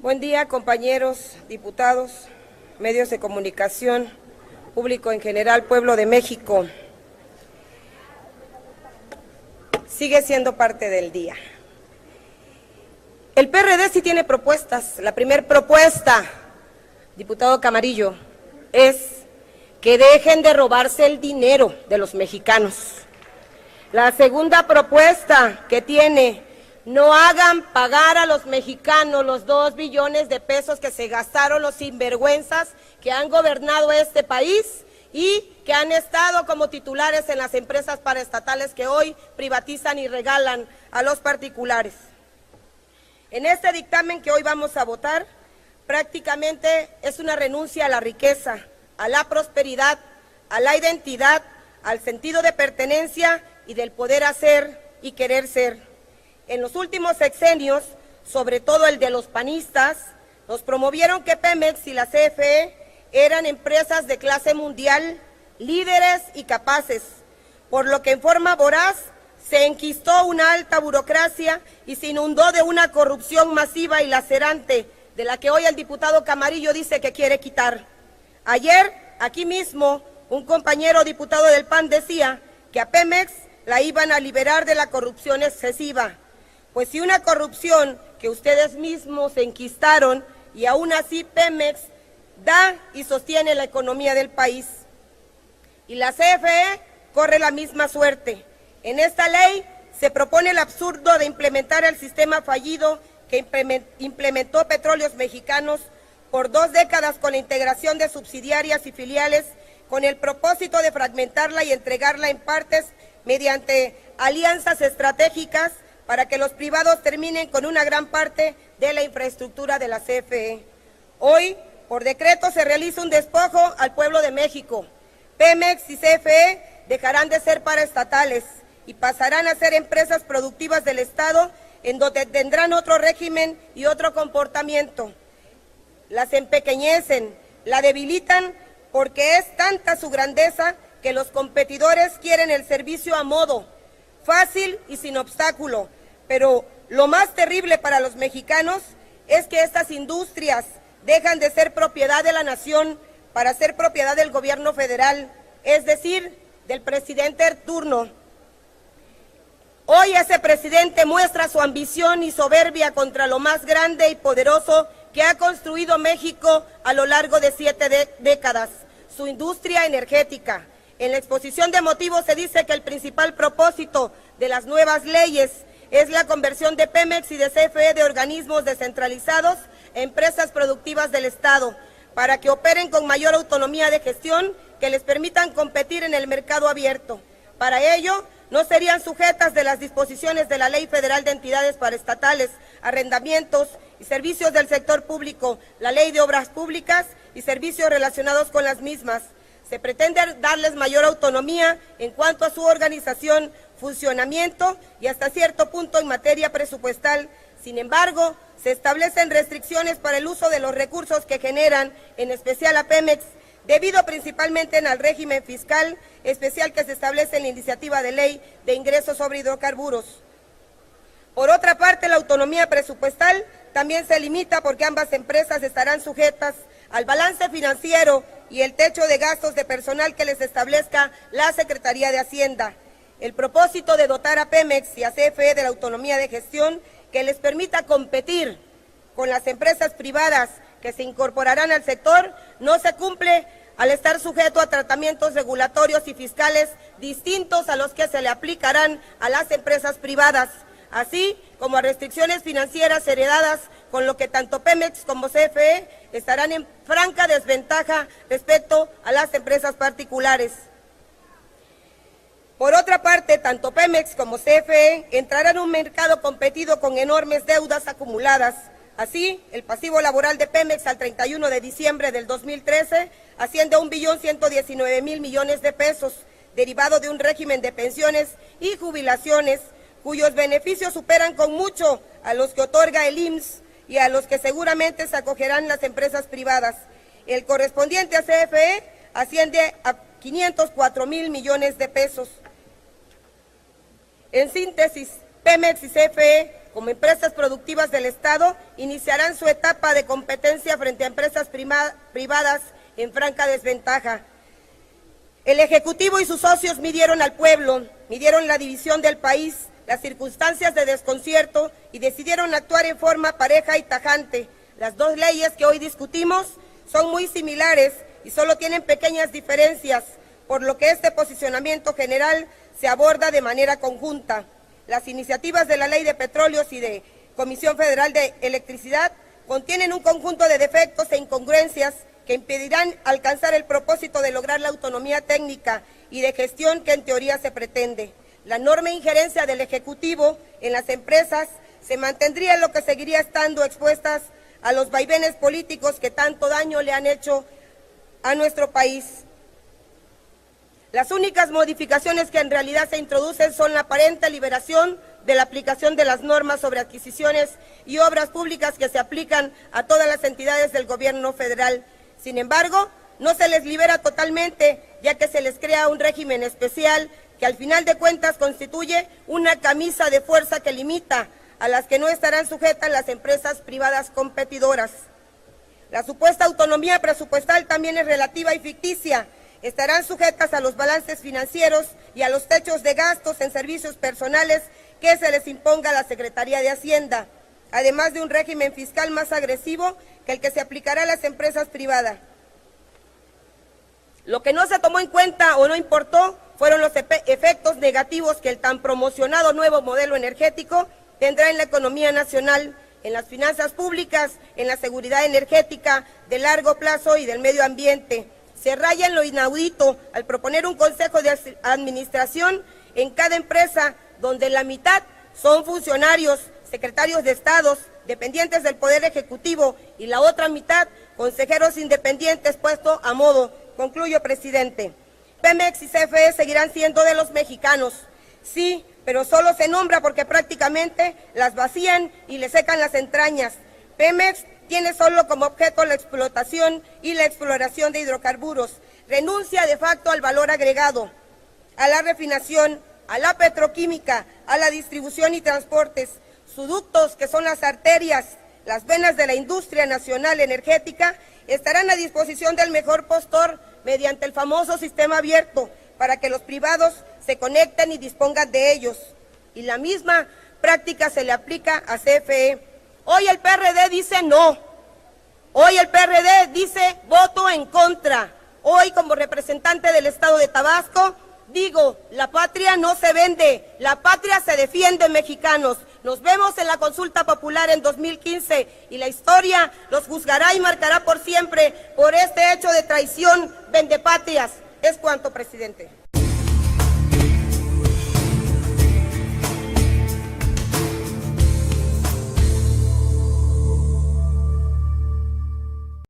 Buen día, compañeros, diputados, medios de comunicación, público en general, pueblo de México. Sigue siendo parte del día. El PRD sí tiene propuestas. La primera propuesta, diputado Camarillo, es que dejen de robarse el dinero de los mexicanos. La segunda propuesta que tiene: no hagan pagar a los mexicanos los 2 billones de pesos que se gastaron los sinvergüenzas que han gobernado este país y que han estado como titulares en las empresas paraestatales que hoy privatizan y regalan a los particulares. En este dictamen que hoy vamos a votar, prácticamente es una renuncia a la riqueza, a la prosperidad, a la identidad, al sentido de pertenencia y del poder hacer y querer ser. En los últimos sexenios, sobre todo el de los panistas, nos promovieron que Pemex y la CFE eran empresas de clase mundial, líderes y capaces, por lo que en forma voraz se enquistó una alta burocracia y se inundó de una corrupción masiva y lacerante, de la que hoy el diputado Camarillo dice que quiere quitar. Ayer, aquí mismo, un compañero diputado del PAN decía que a Pemex la iban a liberar de la corrupción excesiva. Pues si una corrupción que ustedes mismos se enquistaron y aún así Pemex da y sostiene la economía del país. Y la CFE corre la misma suerte. En esta ley se propone el absurdo de implementar el sistema fallido que implementó Petróleos Mexicanos por 2 décadas con la integración de subsidiarias y filiales, con el propósito de fragmentarla y entregarla en partes mediante alianzas estratégicas para que los privados terminen con una gran parte de la infraestructura de la CFE. Hoy, por decreto, se realiza un despojo al pueblo de México. Pemex y CFE dejarán de ser paraestatales y pasarán a ser empresas productivas del Estado, en donde tendrán otro régimen y otro comportamiento. Las empequeñecen, la debilitan, porque es tanta su grandeza que los competidores quieren el servicio a modo, fácil y sin obstáculo. Pero lo más terrible para los mexicanos es que estas industrias dejan de ser propiedad de la nación para ser propiedad del gobierno federal, es decir, del presidente en turno. Hoy ese presidente muestra su ambición y soberbia contra lo más grande y poderoso que ha construido México a lo largo de 7 décadas, su industria energética. En la exposición de motivos se dice que el principal propósito de las nuevas leyes es la conversión de Pemex y de CFE de organismos descentralizados a empresas productivas del Estado, para que operen con mayor autonomía de gestión que les permitan competir en el mercado abierto. Para ello, no serían sujetas de las disposiciones de la Ley Federal de Entidades Paraestatales, Arrendamientos y Servicios del Sector Público, la Ley de Obras Públicas y servicios relacionados con las mismas. Se pretende darles mayor autonomía en cuanto a su organización, funcionamiento y hasta cierto punto en materia presupuestal. Sin embargo, se establecen restricciones para el uso de los recursos que generan, en especial a Pemex, debido principalmente al régimen fiscal especial que se establece en la iniciativa de ley de ingresos sobre hidrocarburos. Por otra parte, la autonomía presupuestal también se limita porque ambas empresas estarán sujetas al balance financiero y el techo de gastos de personal que les establezca la Secretaría de Hacienda. El propósito de dotar a Pemex y a CFE de la autonomía de gestión que les permita competir con las empresas privadas que se incorporarán al sector no se cumple al estar sujeto a tratamientos regulatorios y fiscales distintos a los que se le aplicarán a las empresas privadas, así como a restricciones financieras heredadas, con lo que tanto Pemex como CFE estarán en franca desventaja respecto a las empresas particulares. Por otra parte, tanto Pemex como CFE entrarán en un mercado competido con enormes deudas acumuladas. Así, el pasivo laboral de Pemex al 31 de diciembre del 2013 asciende a 1.119.000 millones de pesos, derivado de un régimen de pensiones y jubilaciones, cuyos beneficios superan con mucho a los que otorga el IMSS y a los que seguramente se acogerán las empresas privadas. El correspondiente a CFE asciende a 504.000 millones de pesos. En síntesis, Pemex y CFE como empresas productivas del Estado, iniciarán su etapa de competencia frente a empresas privadas en franca desventaja. El Ejecutivo y sus socios midieron al pueblo, midieron la división del país, las circunstancias de desconcierto y decidieron actuar en forma pareja y tajante. Las dos leyes que hoy discutimos son muy similares y solo tienen pequeñas diferencias, por lo que este posicionamiento general se aborda de manera conjunta. Las iniciativas de la Ley de Petróleos y de Comisión Federal de Electricidad contienen un conjunto de defectos e incongruencias que impedirán alcanzar el propósito de lograr la autonomía técnica y de gestión que en teoría se pretende. La enorme injerencia del Ejecutivo en las empresas se mantendría en lo que seguiría estando expuestas a los vaivenes políticos que tanto daño le han hecho a nuestro país. Las únicas modificaciones que en realidad se introducen son la aparente liberación de la aplicación de las normas sobre adquisiciones y obras públicas que se aplican a todas las entidades del gobierno federal. Sin embargo, no se les libera totalmente, ya que se les crea un régimen especial que al final de cuentas constituye una camisa de fuerza que limita a las que no estarán sujetas las empresas privadas competidoras. La supuesta autonomía presupuestal también es relativa y ficticia. Estarán sujetas a los balances financieros y a los techos de gastos en servicios personales que se les imponga a la Secretaría de Hacienda, además de un régimen fiscal más agresivo que el que se aplicará a las empresas privadas. Lo que no se tomó en cuenta o no importó fueron los efectos negativos que el tan promocionado nuevo modelo energético tendrá en la economía nacional, en las finanzas públicas, en la seguridad energética de largo plazo y del medio ambiente. Se raya en lo inaudito al proponer un consejo de administración en cada empresa, donde la mitad son funcionarios, secretarios de estados, dependientes del Poder Ejecutivo, y la otra mitad consejeros independientes puestos a modo. Concluyo, presidente. Pemex y CFE seguirán siendo de los mexicanos, sí, pero solo se nombra porque prácticamente las vacían y le secan las entrañas. Pemex tiene solo como objeto la explotación y la exploración de hidrocarburos. Renuncia de facto al valor agregado, a la refinación, a la petroquímica, a la distribución y transportes. Sus ductos, que son las arterias, las venas de la industria nacional energética, estarán a disposición del mejor postor mediante el famoso sistema abierto para que los privados se conecten y dispongan de ellos. Y la misma práctica se le aplica a CFE. Hoy el PRD dice no. Hoy el PRD dice voto en contra. Hoy, como representante del Estado de Tabasco, digo, la patria no se vende, la patria se defiende, mexicanos. Nos vemos en la consulta popular en 2015 y la historia los juzgará y marcará por siempre por este hecho de traición vendepatrias. Es cuanto, presidente.